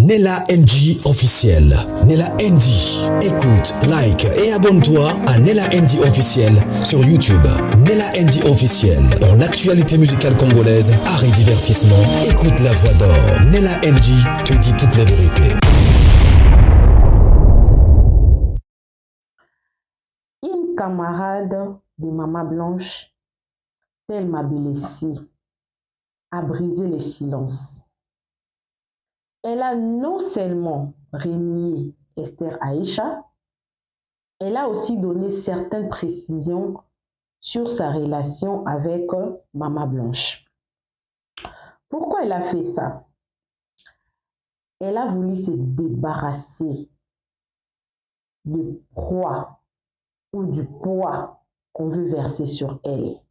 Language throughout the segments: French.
Nella NG officiel. Nella NG. Écoute, like et abonne-toi à Nella NG officiel sur YouTube. Nella NG officiel. Pour l'actualité musicale congolaise, art et divertissement, écoute la voix d'or. Nella NG te dit toutes les vérités. Une camarade de Maman Blanche, Thelma Belessi, a brisé le silence. Elle a non seulement renié Esther Aïcha, elle a aussi donné certaines précisions sur sa relation avec Maman Blanche. Pourquoi elle a fait ça? Elle a voulu se débarrasser du proie ou du poids qu'on veut verser sur elle.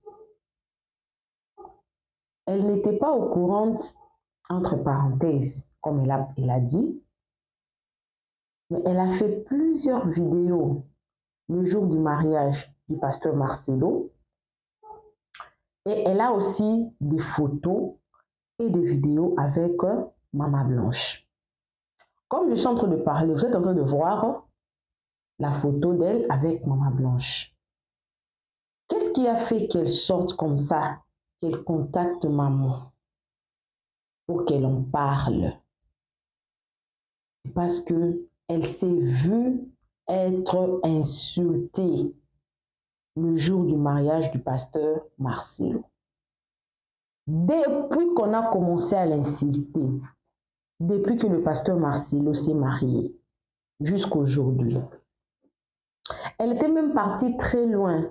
Elle n'était pas au courant, entre parenthèses, comme elle a dit, mais elle a fait plusieurs vidéos le jour du mariage du pasteur Marcelo et elle a aussi des photos et des vidéos avec Maman Blanche. Comme je suis en train de parler, vous êtes en train de voir la photo d'elle avec Maman Blanche. Qu'est-ce qui a fait qu'elle sorte comme ça, qu'elle contacte maman pour qu'elle en parle? Parce qu'elle s'est vue être insultée le jour du mariage du pasteur Marcelo. Depuis qu'on a commencé à l'insulter, depuis que le pasteur Marcelo s'est marié, jusqu'à aujourd'hui, elle était même partie très loin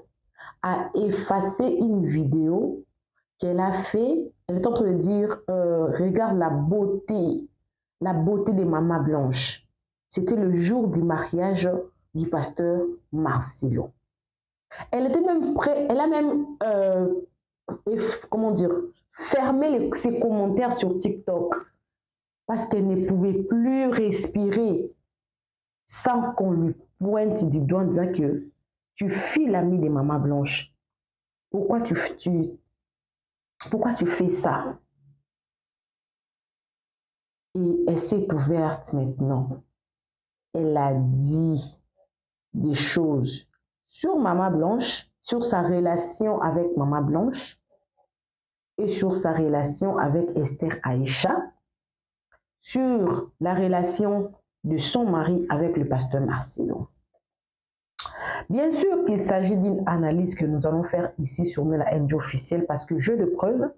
à effacer une vidéo qu'elle a fait. Elle est en train de dire regarde la beauté de Maman Blanche. C'était le jour du mariage du pasteur Marcelo. Elle était même prête, elle a même fermé ses commentaires sur TikTok parce qu'elle ne pouvait plus respirer sans qu'on lui pointe du doigt en disant que tu fuis l'ami de Maman Blanche. Pourquoi tu fais ça? Et elle s'est ouverte maintenant. Elle a dit des choses sur Maman Blanche, sur sa relation avec Maman Blanche et sur sa relation avec Esther Aïcha, sur la relation de son mari avec le pasteur Marcelo. Bien sûr qu'il s'agit d'une analyse que nous allons faire ici sur Nella NG officielle parce que j'ai de preuves,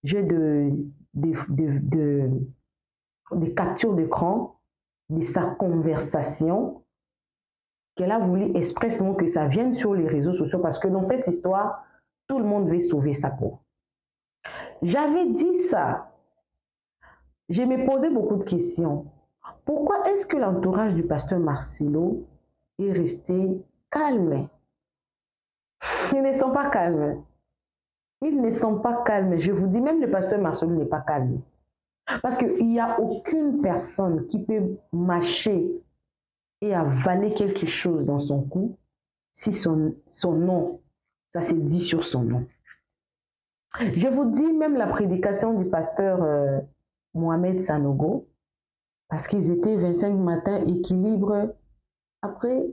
j'ai des captures d'écran de sa conversation qu'elle a voulu expressément que ça vienne sur les réseaux sociaux parce que dans cette histoire, tout le monde veut sauver sa peau. J'avais dit ça. Je me posais beaucoup de questions. Pourquoi est-ce que l'entourage du pasteur Marcelo est resté calme? Ils ne sont pas calmes. Ils ne sont pas calmes. Je vous dis, même le pasteur Marcelo n'est pas calme. Parce qu'il n'y a aucune personne qui peut mâcher et avaler quelque chose dans son cou si son nom, ça s'est dit sur son nom. Je vous dis même la prédication du pasteur Mohamed Sanogo, parce qu'ils étaient 25 matins équilibre. Après,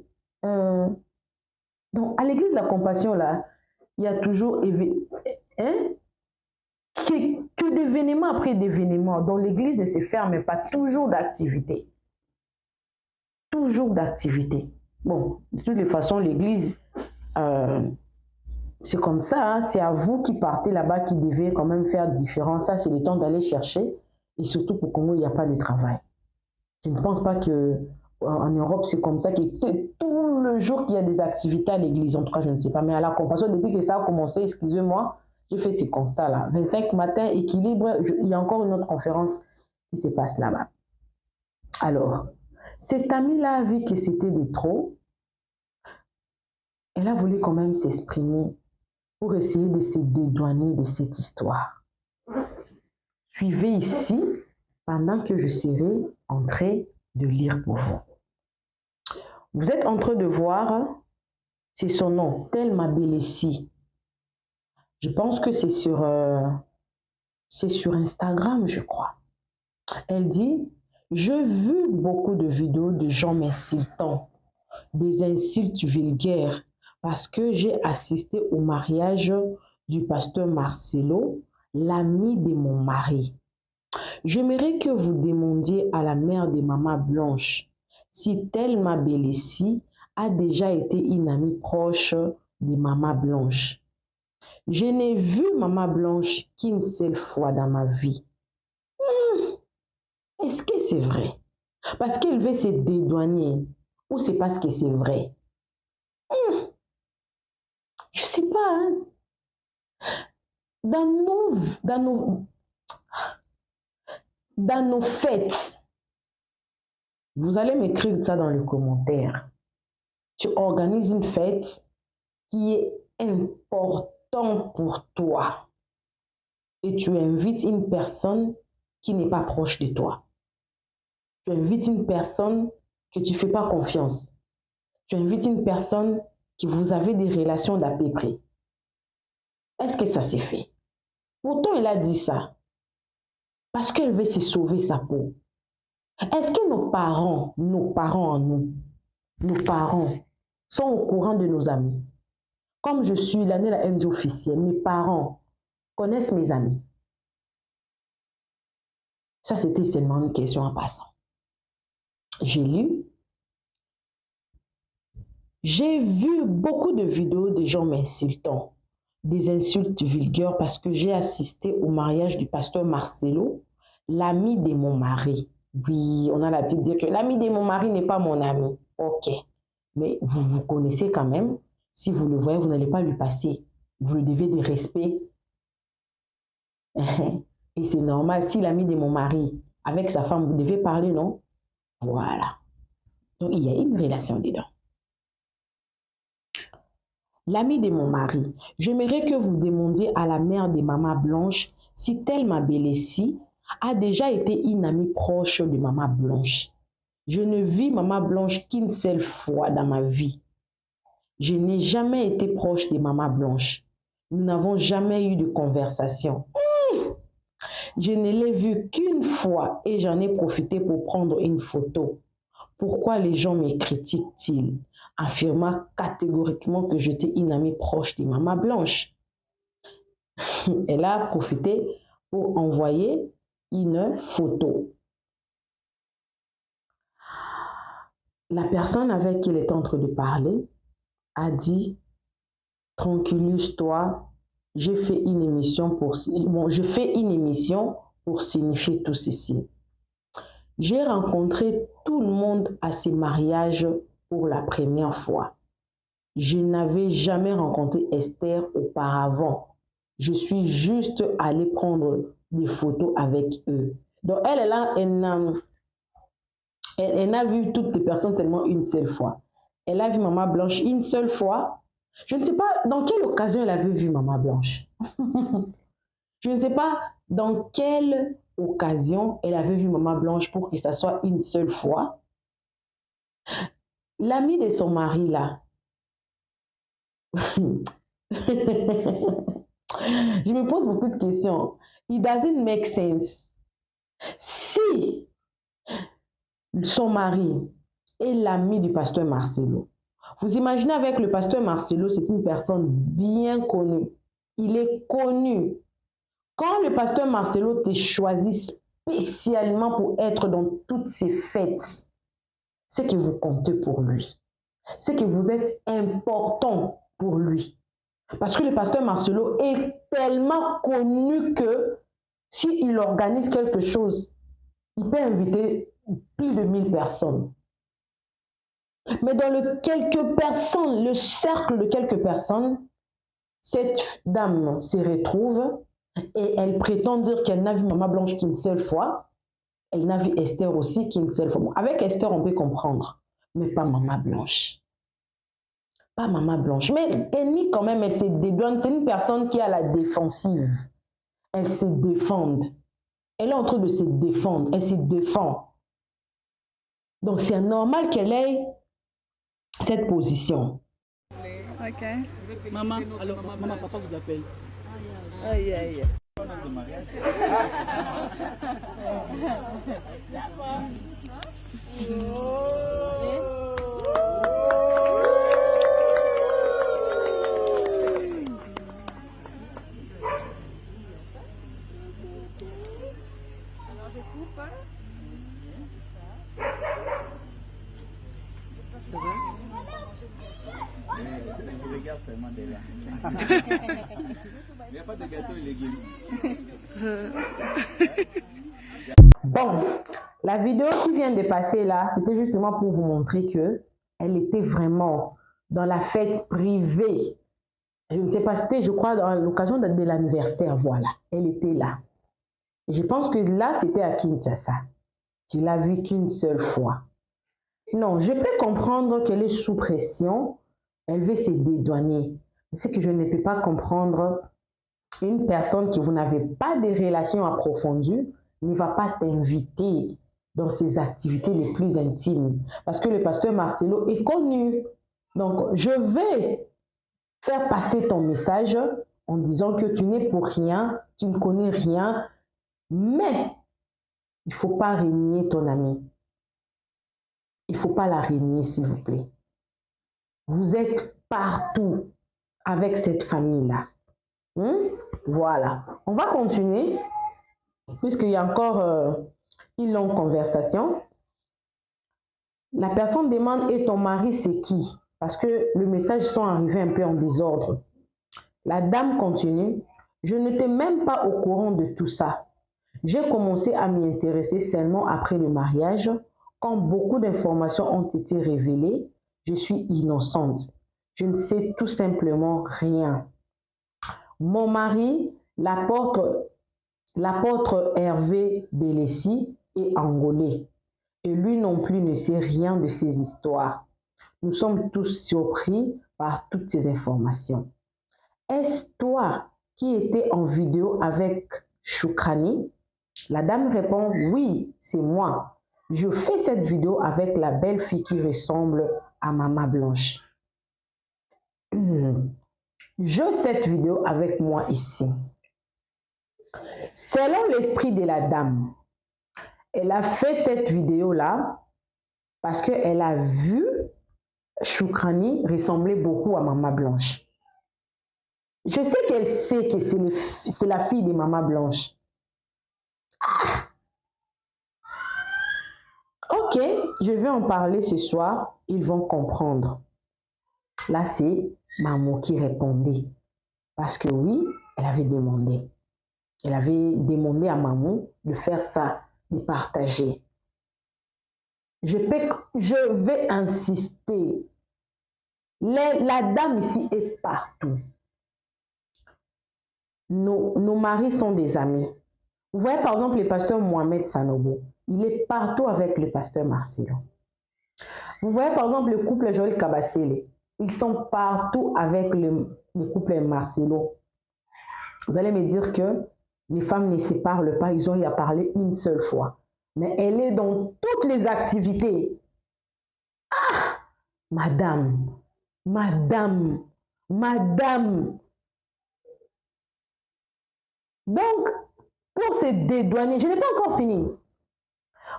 donc à l'église de la compassion, là, il y a toujours que d'événements après d'événements. Donc l'église ne se ferme pas, toujours d'activité. Toujours d'activité. Bon, de toutes les façons, l'église, c'est comme ça, hein, c'est à vous qui partez là-bas qui devez quand même faire différence. Ça, c'est le temps d'aller chercher. Et surtout pour Congo, il n'y a pas de travail. Je ne pense pas qu'en Europe, c'est comme ça, que c'est tout le jour qu'il y a des activités à l'église. En tout cas, je ne sais pas. Mais à la compassion, depuis que ça a commencé, excusez-moi, j'ai fait ce constat-là. 25 matins, équilibre, il y a encore une autre conférence qui se passe là-bas. Alors, cette amie-là a vu que c'était de trop. Elle a voulu quand même s'exprimer pour essayer de se dédouaner de cette histoire. Suivez ici pendant que je serai en train de lire pour vous. Vous êtes en train de voir, c'est son nom, Thelma Belessi. Je pense que c'est sur Instagram, je crois. Elle dit, J'ai vu beaucoup de vidéos de gens m'insultant, des insultes vulgaires, parce que j'ai assisté au mariage du pasteur Marcelo, l'ami de mon mari. J'aimerais que vous demandiez à la mère de Maman Blanche si Thelma Bellessi a déjà été une amie proche de Maman Blanche. Je n'ai vu Maman Blanche qu'une seule fois dans ma vie. Est-ce que c'est vrai? Parce qu'elle veut se dédouaner ou c'est parce que c'est vrai? Je sais pas. Hein? Dans nos fêtes, vous allez m'écrire ça dans les commentaires. Tu organises une fête qui est importante pour toi et tu invites une personne qui n'est pas proche de toi. Tu invites une personne que tu ne fais pas confiance. Tu invites une personne que vous avez des relations d'à peu près. Est-ce que ça s'est fait? Pourtant, elle a dit ça parce qu'elle veut se sauver sa peau. Est-ce que nos parents en nous, nos parents sont au courant de nos amis? Comme je suis l'année la NG officielle, mes parents connaissent mes amis. Ça, c'était seulement une question en passant. J'ai lu. J'ai vu beaucoup de vidéos de gens m'insultant, des insultes vulgaires parce que j'ai assisté au mariage du pasteur Marcelo, l'ami de mon mari. Oui, on a l'habitude de dire que l'ami de mon mari n'est pas mon ami. Ok. Mais vous vous connaissez quand même. Si vous le voyez, vous n'allez pas lui passer. Vous le devez de respect. Et c'est normal. Si l'ami de mon mari, avec sa femme, vous devez parler, non? Voilà. Donc, il y a une relation dedans. L'ami de mon mari, j'aimerais que vous demandiez à la mère de Maman Blanche si Thelma Bellessi a déjà été une amie proche de Maman Blanche. Je ne vis Maman Blanche qu'une seule fois dans ma vie. Je n'ai jamais été proche de Maman Blanche. Nous n'avons jamais eu de conversation. Je ne l'ai vue qu'une fois et j'en ai profité pour prendre une photo. Pourquoi les gens me critiquent-ils, affirmant catégoriquement que j'étais une amie proche de Maman Blanche? Elle a profité pour envoyer une photo. La personne avec qui elle est en train de parler a dit « Tranquillise-toi, je fais une émission pour signifier tout ceci. » J'ai rencontré tout le monde à ces mariages pour la première fois. Je n'avais jamais rencontré Esther auparavant. Je suis juste allée prendre des photos avec eux. Donc elle n'a vu toutes les personnes seulement une seule fois. Elle a vu Maman Blanche une seule fois. Je ne sais pas dans quelle occasion elle avait vu Maman Blanche. Je ne sais pas dans quelle occasion elle avait vu Maman Blanche pour que ça soit une seule fois. L'ami de son mari là, je me pose beaucoup de questions. It doesn't make sense. Si son mari est l'ami du pasteur Marcelo, vous imaginez avec le pasteur Marcelo, c'est une personne bien connue. Il est connu. Quand le pasteur Marcelo te choisit spécialement pour être dans toutes ces fêtes, c'est que vous comptez pour lui. C'est que vous êtes important pour lui. Parce que le pasteur Marcelo est tellement connu que s'il organise quelque chose, il peut inviter plus de 1000 personnes. Mais dans le cercle de quelques personnes, cette dame se retrouve et elle prétend dire qu'elle n'a vu Maman Blanche qu'une seule fois. Elle n'a vu Esther aussi qu'une seule fois. Bon, avec Esther, on peut comprendre, mais pas Maman Blanche. Pas Maman Blanche. Mais elle nie quand même, elle se dédouane. C'est une personne qui est à la défensive. Elle se défend. Elle est en train de se défendre. Elle se défend. Donc, c'est normal qu'elle ait cette position. Ok. Maman, alors maman, papa vous appelle. Aïe, aïe. Il n'y a pas de gâteau et légumes. Bon, la vidéo qui vient de passer là, c'était justement pour vous montrer que elle était vraiment dans la fête privée. Je ne sais pas, c'était, je crois, dans l'occasion de l'anniversaire, voilà. Elle était là. Et je pense que là, c'était à Kinshasa. Tu l'as vu qu'une seule fois. Non, je peux comprendre qu'elle est sous pression. Elle veut se dédouaner. Ce que je ne peux pas comprendre, une personne que vous n'avez pas de relations approfondies ne va pas t'inviter dans ses activités les plus intimes. Parce que le pasteur Marcelo est connu. Donc, je vais faire passer ton message en disant que tu n'es pour rien, tu ne connais rien, mais il ne faut pas régner ton ami. Il ne faut pas la régner, s'il vous plaît. Vous êtes partout avec cette famille-là. Voilà. On va continuer, puisqu'il y a encore une longue conversation. La personne demande, et ton mari, c'est qui? Parce que le message sont arrivés un peu en désordre. La dame continue. Je n'étais même pas au courant de tout ça. J'ai commencé à m'y intéresser seulement après le mariage. Quand beaucoup d'informations ont été révélées, je suis innocente. Je ne sais tout simplement rien. Mon mari, l'apôtre Hervé Bélessi, est angolais. Et lui non plus ne sait rien de ces histoires. Nous sommes tous surpris par toutes ces informations. Est-ce toi qui étais en vidéo avec Choukrani? La dame répond, oui, c'est moi. Je fais cette vidéo avec la belle fille qui ressemble à Maman Blanche. J'ai cette vidéo avec moi ici. Selon l'esprit de la dame, elle a fait cette vidéo-là parce qu'elle a vu Choukrani ressembler beaucoup à Maman Blanche. Je sais qu'elle sait que c'est la fille de Maman Blanche. Ah! Ok, je vais en parler ce soir, ils vont comprendre. Là, c'est Maman qui répondait. Parce que oui, elle avait demandé. Elle avait demandé à Maman de faire ça, de partager. Je vais insister. La dame ici est partout. Nos maris sont des amis. Vous voyez par exemple le pasteur Mohamed Sanogo. Il est partout avec le pasteur Marcelo. Vous voyez par exemple le couple Joël Kabasele. Ils sont partout avec le couple Marcelo. Vous allez me dire que les femmes ne se parlent pas. Ils ont y à parler une seule fois. Mais elle est dans toutes les activités. Ah! Madame. Donc, pour se dédouaner, je n'ai pas encore fini.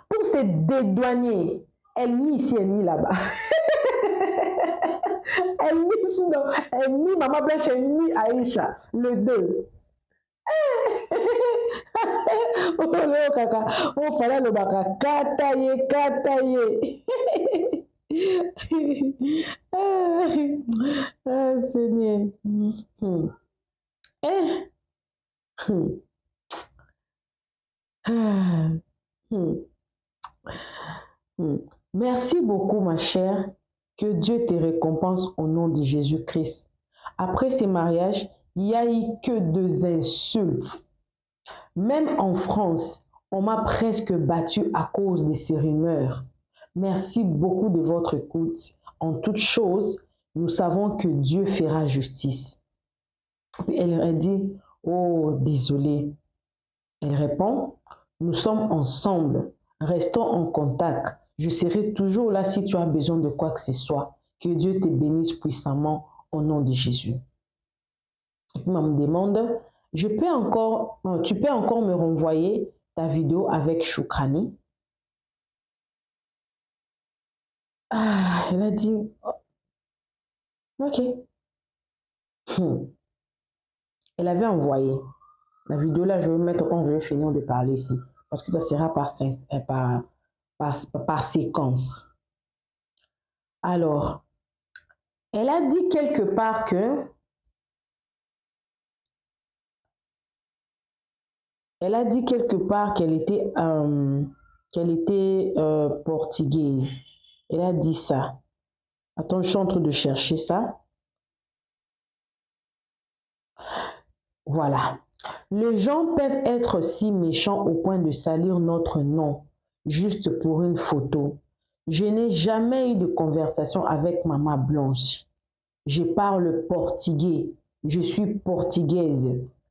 Pour se dédouaner, elle nie ici, elle nie là-bas. Elle nie ici, non. Elle nie Maman Blanche, elle nie Aïcha, le deux. Oh kaka, oh fala le baka, kataye. Ah, Seigneur. Merci beaucoup, ma chère. Que Dieu te récompense au nom de Jésus-Christ. Après ces mariages, il n'y a eu que des insultes. Même en France, on m'a presque battu à cause de ces rumeurs. Merci beaucoup de votre écoute. En toute chose, nous savons que Dieu fera justice. Puis elle dit, oh, désolé. Elle répond, nous sommes ensemble. Restons en contact. Je serai toujours là si tu as besoin de quoi que ce soit. Que Dieu te bénisse puissamment au nom de Jésus. Et puis, on me demande, tu peux encore me renvoyer ta vidéo avec Choukrani. Ah, elle a dit, oh, ok. Elle avait envoyé. La vidéo là, je vais mettre quand je vais finir de parler ici. Parce que ça sera par séquence. Alors, elle a dit quelque part que qu'elle était portugaise. Elle a dit ça. Attends, je suis en train de chercher ça. Voilà. Les gens peuvent être si méchants au point de salir notre nom, juste pour une photo. Je n'ai jamais eu de conversation avec Maman Blanche. Je parle portugais. Je suis portugaise.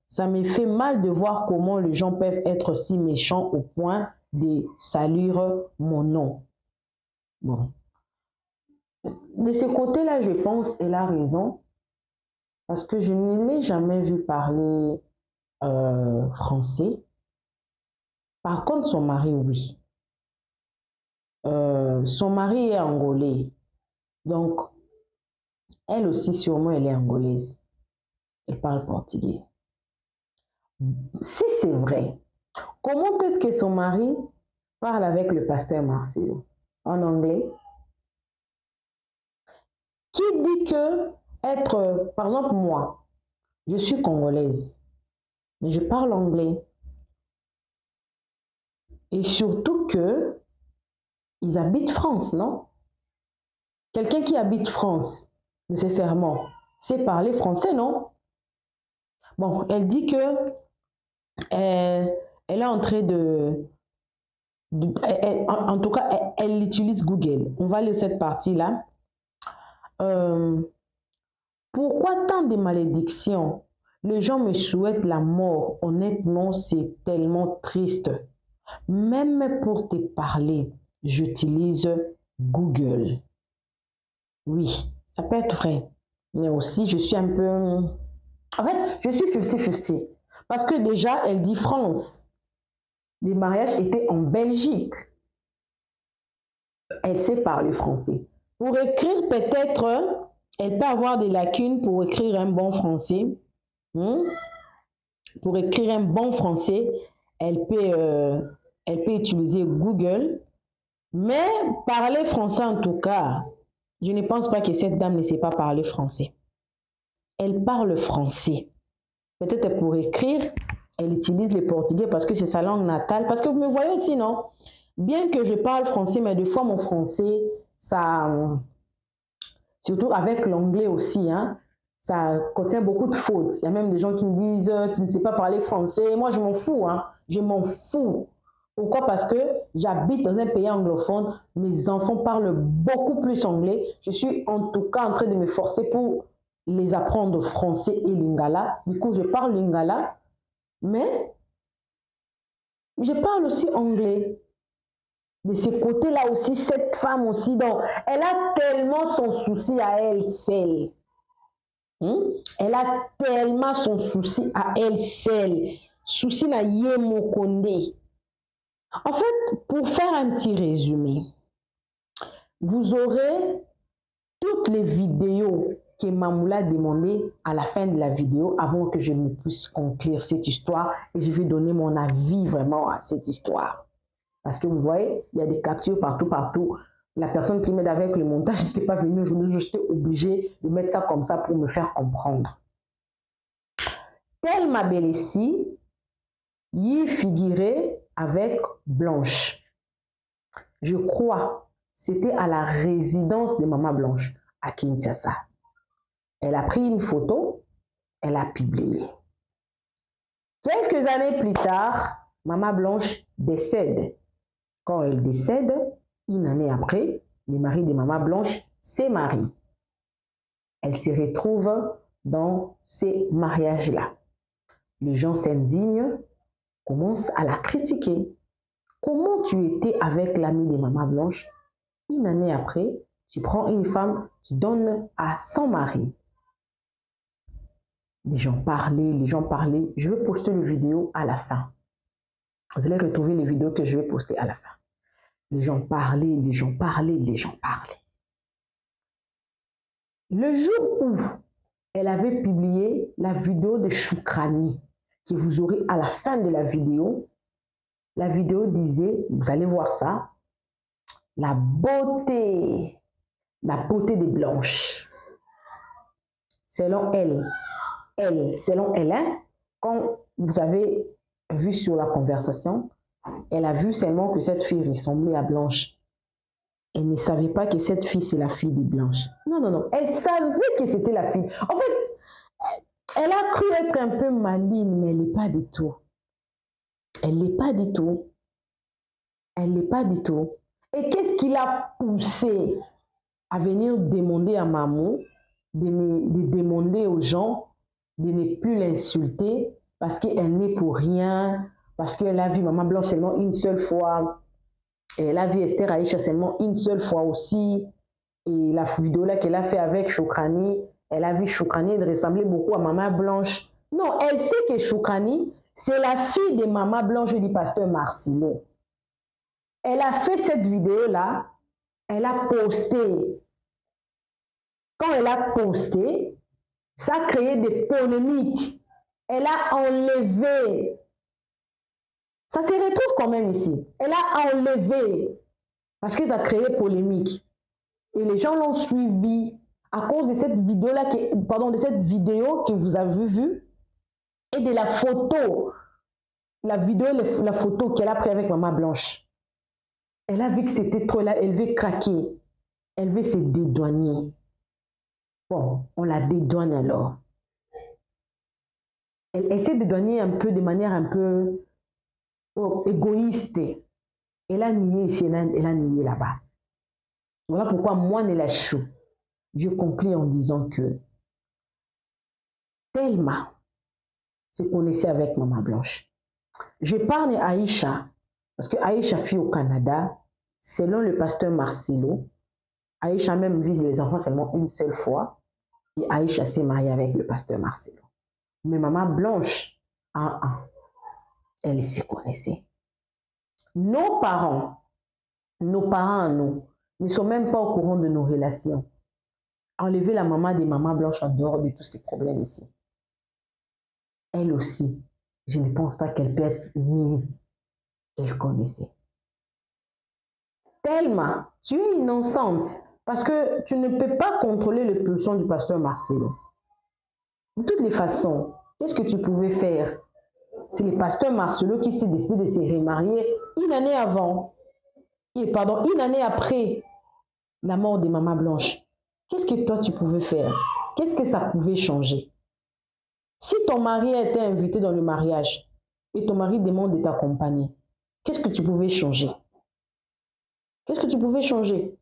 Ça me fait mal de voir comment les gens peuvent être si méchants au point de salir mon nom. Bon. De ce côté-là, je pense qu'elle a raison. Parce que je ne l'ai jamais vu parler français. Par contre, son mari, oui. Son mari est angolais. Donc, elle aussi, sûrement, elle est angolaise. Elle parle portugais. Si c'est vrai, comment est-ce que son mari parle avec le pasteur Marcelo? En anglais? Qui dit que par exemple, moi, je suis congolaise, mais je parle anglais. Et surtout que ils habitent France, non? Quelqu'un qui habite France, nécessairement, sait parler français, non? Bon, elle dit que elle est en train en tout cas, elle utilise Google. On va lire cette partie-là. Pourquoi tant de malédictions? Les gens me souhaitent la mort. Honnêtement, c'est tellement triste. Même pour te parler, j'utilise Google. Oui, ça peut être vrai. Mais aussi, je suis un peu... En fait, je suis 50-50. Parce que déjà, elle dit France. Les mariages étaient en Belgique. Elle sait parler français. Pour écrire, peut-être, elle peut avoir des lacunes pour écrire un bon français. Pour écrire un bon français, elle peut utiliser Google. Mais parler français, en tout cas, je ne pense pas que cette dame ne sait pas parler français. Elle parle français. Peut-être pour écrire, elle utilise le portugais parce que c'est sa langue natale. Parce que vous me voyez aussi, non? Bien que je parle français, mais des fois, mon français, ça... Surtout avec l'anglais aussi, hein, ça contient beaucoup de fautes. Il y a même des gens qui me disent « Tu ne sais pas parler français ». Moi, je m'en fous, hein. Je m'en fous. Pourquoi? Parce que j'habite dans un pays anglophone. Mes enfants parlent beaucoup plus anglais. Je suis en tout cas en train de me forcer pour les apprendre français et lingala. Du coup, je parle lingala, mais je parle aussi anglais. De ce côté-là aussi, cette femme aussi, donc, elle a tellement son souci à elle seule. Elle a tellement son souci à elle seule. Souci na yemo konde. En fait, pour faire un petit résumé, vous aurez toutes les vidéos que Mamoula a demandées à la fin de la vidéo avant que je ne puisse conclure cette histoire et je vais donner mon avis vraiment à cette histoire. Parce que vous voyez, il y a des captures partout. La personne qui m'aide avec le montage n'était pas venue aujourd'hui, j'étais obligée de mettre ça comme ça pour me faire comprendre. Telle ma belle-ci, y figurait avec Blanche. Je crois, c'était à la résidence de Maman Blanche, à Kinshasa. Elle a pris une photo, elle a publié. Quelques années plus tard, Maman Blanche décède. Quand elle décède, une année après, le mari de Maman Blanche s'est marié. Elle se retrouve dans ces mariages-là. Les gens s'indignent, commencent à la critiquer. Comment tu étais avec l'ami de Maman Blanche? Une année après, tu prends une femme, tu donnes à son mari. Les gens parlaient, les gens parlaient. Je vais poster le vidéo à la fin. Vous allez retrouver les vidéos que je vais poster à la fin. Les gens parlaient, les gens parlaient, les gens parlaient. Le jour où elle avait publié la vidéo de Choukrani, que vous aurez à la fin de la vidéo disait, vous allez voir ça, la beauté des blanches. Selon elle, selon elle, hein, quand vous avez vu sur la conversation, elle a vu seulement que cette fille ressemblait à Blanche. Elle ne savait pas que cette fille, c'est la fille des Blanches. Non, non, non. Elle savait que c'était la fille. En fait, elle a cru être un peu maligne, mais elle n'est pas du tout. Elle n'est pas du tout. Elle n'est pas du tout. Et qu'est-ce qui l'a poussée à venir demander à maman, de demander aux gens de ne plus l'insulter parce qu'elle n'est pour rien, parce qu'elle a vu Maman Blanche seulement une seule fois. Et elle a vu Esther Aïcha seulement une seule fois aussi. Et la vidéo là qu'elle a fait avec Choukrani, elle a vu Choukrani ressembler beaucoup à Maman Blanche. Non, elle sait que Choukrani, c'est la fille de Maman Blanche du pasteur Marcelo. Elle a fait cette vidéo là, elle a posté. Quand elle a posté, ça a créé des polémiques. Elle a enlevé. Ça se retrouve quand même ici. Elle a enlevé parce que ça a créé polémique. Et les gens l'ont suivi à cause de cette vidéo-là, de cette vidéo que vous avez vue et de la photo. La vidéo, la photo qu'elle a prise avec Maman Blanche. Elle a vu que c'était trop là, elle veut craquer. Elle veut se dédouaner. Bon, on la dédouane alors. Elle essaie de dédouaner un peu de manière un peu égoïste. Elle a nié ici, elle a nié là-bas. Voilà pourquoi moi, Nella Chou, je conclue en disant que Thelma se connaissait avec Maman Blanche. Je parle d'Aïcha, parce que Aïcha fut au Canada, selon le pasteur Marcelo. Aïcha même vise les enfants seulement une seule fois, et Aïcha s'est mariée avec le pasteur Marcelo. Mais Maman Blanche, elle s'y connaissait. Nos parents, nous, ne sont même pas au courant de nos relations. Enlever la maman des Mamans Blanches en dehors de tous ces problèmes ici. Elle aussi, je ne pense pas qu'elle peut être mise. Elle connaissait. Thelma, tu es innocente parce que tu ne peux pas contrôler les pulsions du pasteur Marcelo. De toutes les façons, qu'est-ce que tu pouvais faire? C'est le pasteur Marcelo qui s'est décidé de se remarier une année avant. Une année après la mort de Maman Blanche. Qu'est-ce que toi tu pouvais faire? Qu'est-ce que ça pouvait changer? Si ton mari a été invité dans le mariage et ton mari demande de t'accompagner, qu'est-ce que tu pouvais changer? Qu'est-ce que tu pouvais changer?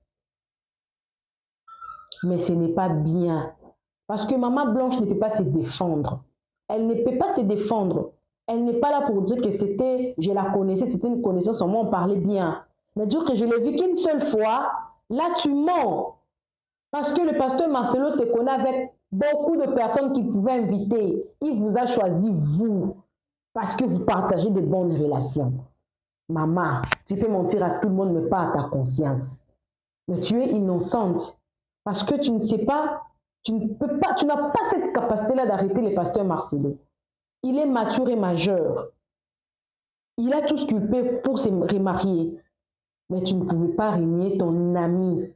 Mais ce n'est pas bien. Parce que Maman Blanche ne peut pas se défendre. Elle ne peut pas se défendre. Elle n'est pas là pour dire que c'était, je la connaissais, c'était une connaissance, au moins on parlait bien. Mais dire que je l'ai vu qu'une seule fois, là tu mens. Parce que le pasteur Marcelo se connaît avec beaucoup de personnes qu'il pouvait inviter. Il vous a choisi, vous, parce que vous partagez de bonnes relations. Maman, tu peux mentir à tout le monde, mais pas à ta conscience. Mais tu es innocente. Parce que tu ne sais pas, tu n'as pas cette capacité-là d'arrêter le pasteur Marcelo. Il est mature et majeur. Il a tout ce qu'il peut pour se remarier. Mais tu ne pouvais pas régner ton ami.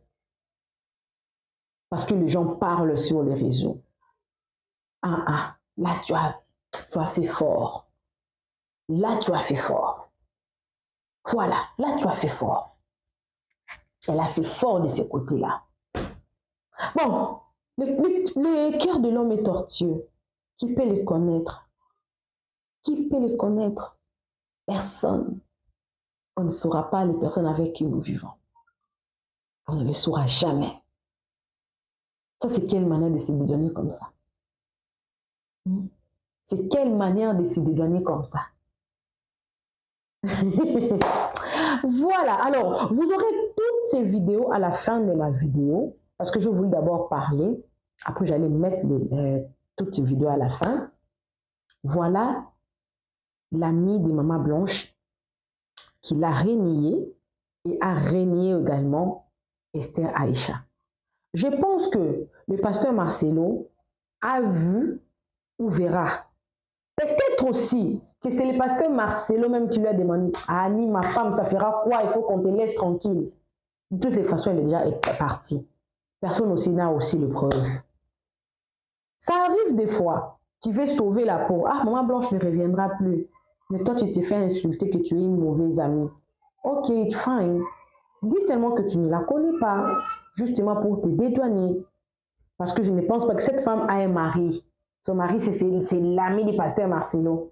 Parce que les gens parlent sur les réseaux. Là tu as fait fort. Là tu as fait fort. Voilà, là tu as fait fort. Elle a fait fort de ce côté-là. Bon, le cœur de l'homme est tortueux. Qui peut le connaître? Qui peut le connaître? Personne. On ne saura pas les personnes avec qui nous vivons. On ne le saura jamais. Ça, c'est quelle manière de se dédouaner comme ça? C'est quelle manière de se dédouaner comme ça? Voilà, alors, vous aurez toutes ces vidéos à la fin de ma vidéo, parce que je voulais d'abord parler, après j'allais mettre toute une vidéo à la fin. Voilà l'ami de Maman Blanche qui l'a renié et a renié également Esther Aïcha. Je pense que le pasteur Marcelo a vu ou verra. Peut-être aussi que c'est le pasteur Marcelo même qui lui a demandé « Ah, Annie, ma femme, ça fera quoi? Il faut qu'on te laisse tranquille. » De toutes les façons, elle est déjà partie. Personne aussi n'a aussi le preuve. Ça arrive des fois. Tu veux sauver la peau. Ah, Maman Blanche ne reviendra plus. Mais toi, tu te fais insulter que tu es une mauvaise amie. Ok, fine. Dis seulement que tu ne la connais pas, justement pour te dédouaner. Parce que je ne pense pas que cette femme a un mari. Son mari, c'est l'ami du pasteur Marcelo.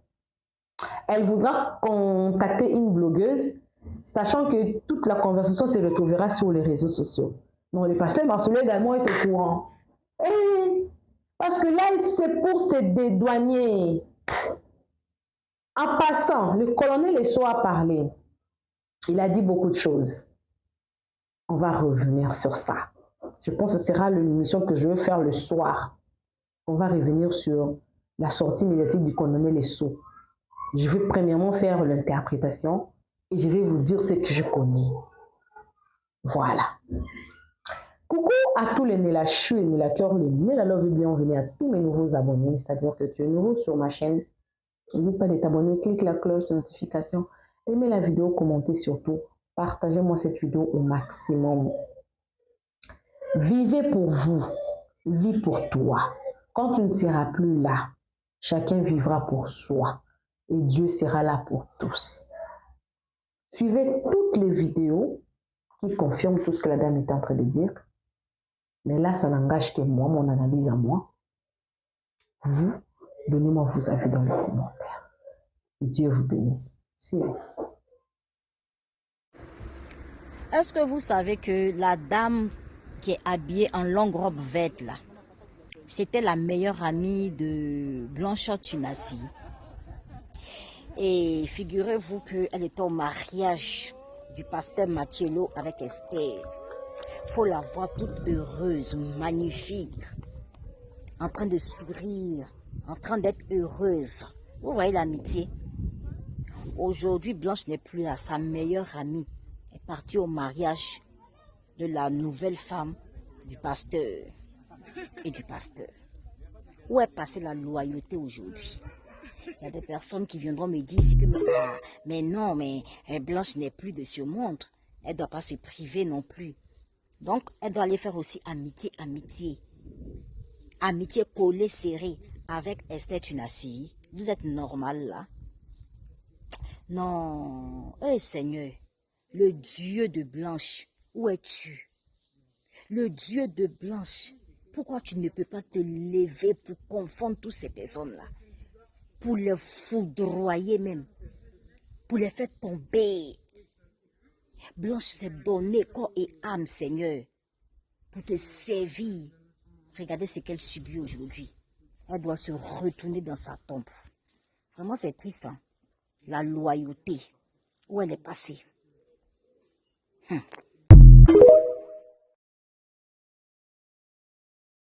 Elle voudra contacter une blogueuse, sachant que toute la conversation se retrouvera sur les réseaux sociaux. Donc, le pasteur Marcelo également est au courant. Parce que là, c'est pour se dédouaner. En passant, le colonel Esso a parlé. Il a dit beaucoup de choses. On va revenir sur ça. Je pense que ce sera l'émission que je vais faire le soir. On va revenir sur la sortie médiatique du colonel Esso. Je vais premièrement faire l'interprétation et je vais vous dire ce que je connais. Voilà. Coucou à tous les Nela Chou, les Nela Cœur, les Nela Love et bienvenue à tous mes nouveaux abonnés. C'est-à-dire que tu es nouveau sur ma chaîne. N'hésite pas à t'abonner, clique la cloche de notification, aimez la vidéo, commentez surtout. Partagez-moi cette vidéo au maximum. Vivez pour vous, vis pour toi. Quand tu ne seras plus là, chacun vivra pour soi et Dieu sera là pour tous. Suivez toutes les vidéos qui confirment tout ce que la dame est en train de dire. Mais là, ça n'engage que moi, mon analyse à moi. Vous, donnez-moi vos avis dans les commentaires. Dieu vous bénisse. Suivez. Est-ce que vous savez que la dame qui est habillée en longue robe verte là, c'était la meilleure amie de Blanchot Tunasi. Et figurez-vous qu'elle était au mariage du pasteur Marcelo avec Esther. Il faut la voir toute heureuse, magnifique, en train de sourire, en train d'être heureuse. Vous voyez l'amitié? Aujourd'hui, Blanche n'est plus là, sa meilleure amie est partie au mariage de la nouvelle femme du pasteur et du pasteur. Où est passée la loyauté aujourd'hui? Il y a des personnes qui viendront me dire que mais non, mais Blanche n'est plus de ce monde. Elle ne doit pas se priver non plus. Donc, elle doit aller faire aussi amitié. Amitié collée, serrée avec Esther Tunasi. Vous êtes normal là? Non. Seigneur, le Dieu de Blanche, où es-tu? Le Dieu de Blanche, pourquoi tu ne peux pas te lever pour confondre toutes ces personnes-là? Pour les foudroyer même. Pour les faire tomber. Blanche s'est donnée corps et âme, Seigneur, pour te servir. Regardez ce qu'elle subit aujourd'hui. Elle doit se retourner dans sa tombe. Vraiment, c'est triste, hein? La loyauté, où elle est passée.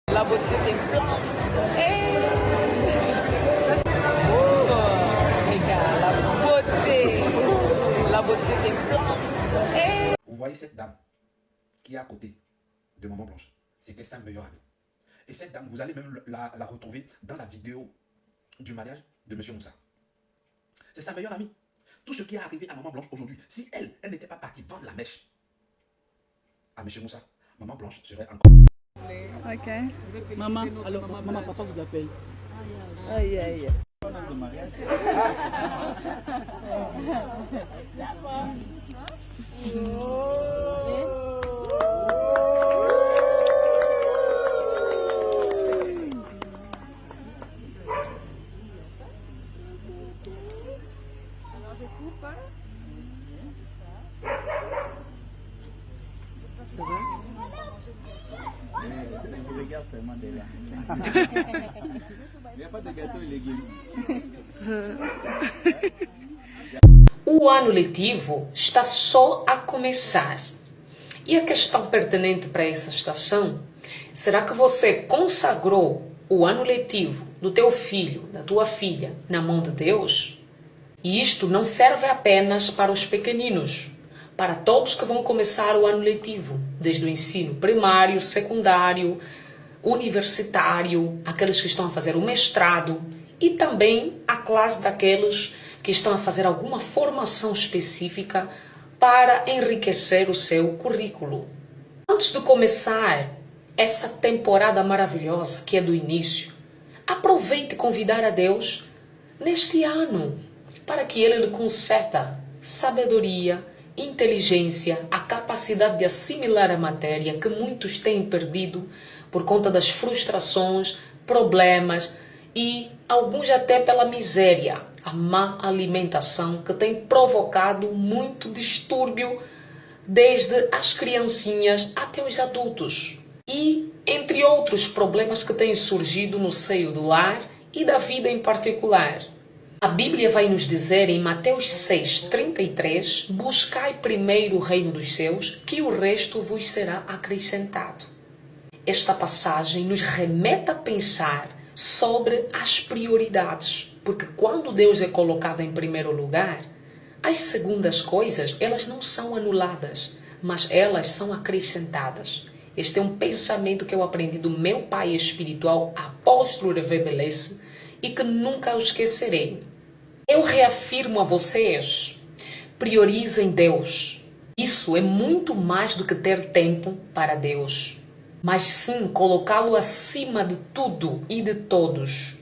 La beauté des blancs. Regarde, la beauté des blancs. Vous voyez cette dame qui est à côté de Maman Blanche. C'était sa meilleure amie. Et cette dame, vous allez même la retrouver dans la vidéo du mariage de M. Moussa. C'est sa meilleure amie. Tout ce qui est arrivé à Maman Blanche aujourd'hui, si elle n'était pas partie vendre la mèche à M. Moussa, Maman Blanche serait encore... Ok. Maman, alors maman, papa vous appelle. Aïe, aïe. Ça va? Je regarde seulement derrière. Il n'y a pas de gâteau et légumes. O ano letivo está só a começar. E a questão pertinente para essa estação, será que você consagrou o ano letivo do teu filho, da tua filha, na mão de Deus, e isto não serve apenas para os pequeninos, para todos que vão começar o ano letivo, desde o ensino primário, secundário, universitário, aqueles que estão a fazer o mestrado e também a classe daqueles que estão a fazer alguma formação específica para enriquecer o seu currículo. Antes de começar essa temporada maravilhosa que é do início, aproveite convidar a Deus neste ano para que Ele lhe conceda sabedoria, inteligência, a capacidade de assimilar a matéria que muitos têm perdido por conta das frustrações, problemas e alguns até pela miséria, a má alimentação que tem provocado muito distúrbio desde as criancinhas até os adultos. E entre outros problemas que têm surgido no seio do lar e da vida em particular. A Bíblia vai nos dizer em Mateus 6,33: buscai primeiro o reino dos céus, que o resto vos será acrescentado. Esta passagem nos remete a pensar sobre as prioridades, porque quando Deus é colocado em primeiro lugar, as segundas coisas, elas não são anuladas, mas elas são acrescentadas. Este é um pensamento que eu aprendi do meu pai espiritual, apóstolo Hervé Belesse, e que nunca o esquecerei. Eu reafirmo a vocês, priorizem Deus. Isso é muito mais do que ter tempo para Deus, mas sim colocá-lo acima de tudo e de todos.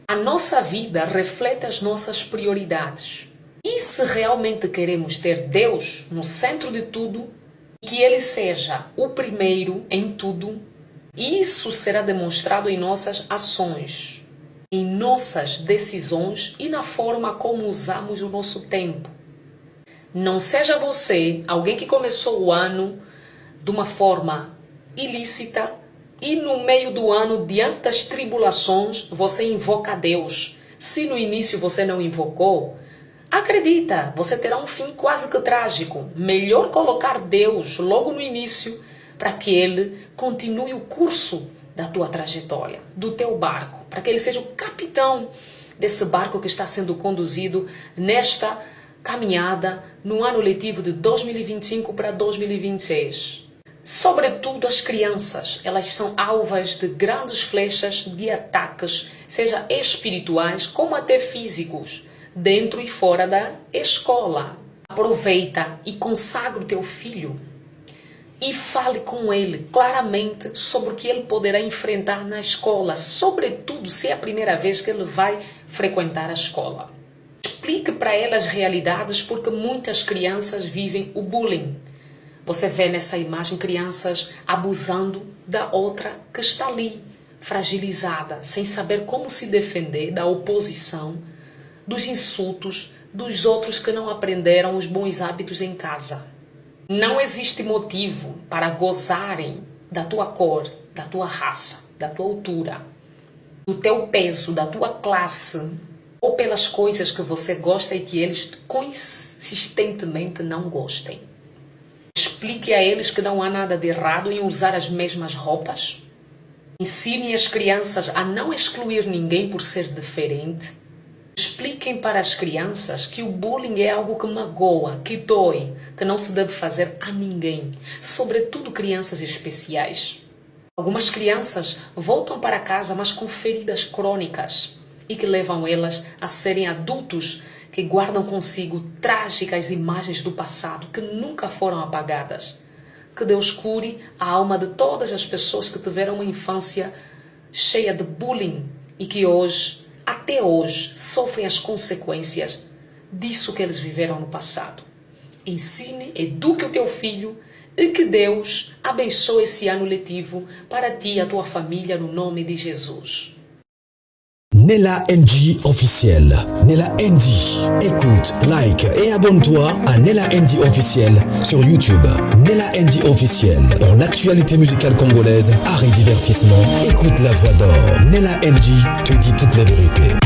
A nossa vida reflete as nossas prioridades. E se realmente queremos ter Deus no centro de tudo, que Ele seja o primeiro em tudo, isso será demonstrado em nossas ações, em nossas decisões e na forma como usamos o nosso tempo. Não seja você alguém que começou o ano de uma forma ilícita e no meio do ano, diante das tribulações, você invoca a Deus. Se no início você não invocou, acredita, você terá um fim quase que trágico. Melhor colocar Deus logo no início para que Ele continue o curso da tua trajetória, do teu barco, para que Ele seja o capitão desse barco que está sendo conduzido nesta caminhada no ano letivo de 2025 para 2026. Sobretudo as crianças, elas são alvas de grandes flechas de ataques, seja espirituais como até físicos, dentro e fora da escola. Aproveita e consagra o teu filho e fale com ele claramente sobre o que ele poderá enfrentar na escola, sobretudo se é a primeira vez que ele vai frequentar a escola. Explique para ele as realidades, porque muitas crianças vivem o bullying. Você vê nessa imagem crianças abusando da outra que está ali, fragilizada, sem saber como se defender da oposição, dos insultos, dos outros que não aprenderam os bons hábitos em casa. Não existe motivo para gozarem da tua cor, da tua raça, da tua altura, do teu peso, da tua classe, ou pelas coisas que você gosta e que eles consistentemente não gostem. Explique a eles que não há nada de errado em usar as mesmas roupas. Ensine as crianças a não excluir ninguém por ser diferente. Expliquem para as crianças que o bullying é algo que magoa, que dói, que não se deve fazer a ninguém, sobretudo crianças especiais. Algumas crianças voltam para casa, mas com feridas crônicas e que levam elas a serem adultos que guardam consigo trágicas imagens do passado que nunca foram apagadas. Que Deus cure a alma de todas as pessoas que tiveram uma infância cheia de bullying e que hoje, até hoje, sofrem as consequências disso que eles viveram no passado. Ensine, eduque o teu filho e que Deus abençoe esse ano letivo para ti e a tua família no nome de Jesus. Nella NG officiel. Nella NG. Écoute, like et abonne-toi à Nella NG officiel sur YouTube. Nella NG officiel. Pour l'actualité musicale congolaise, art et divertissement, écoute la voix d'or. Nella NG te dit toutes les vérités.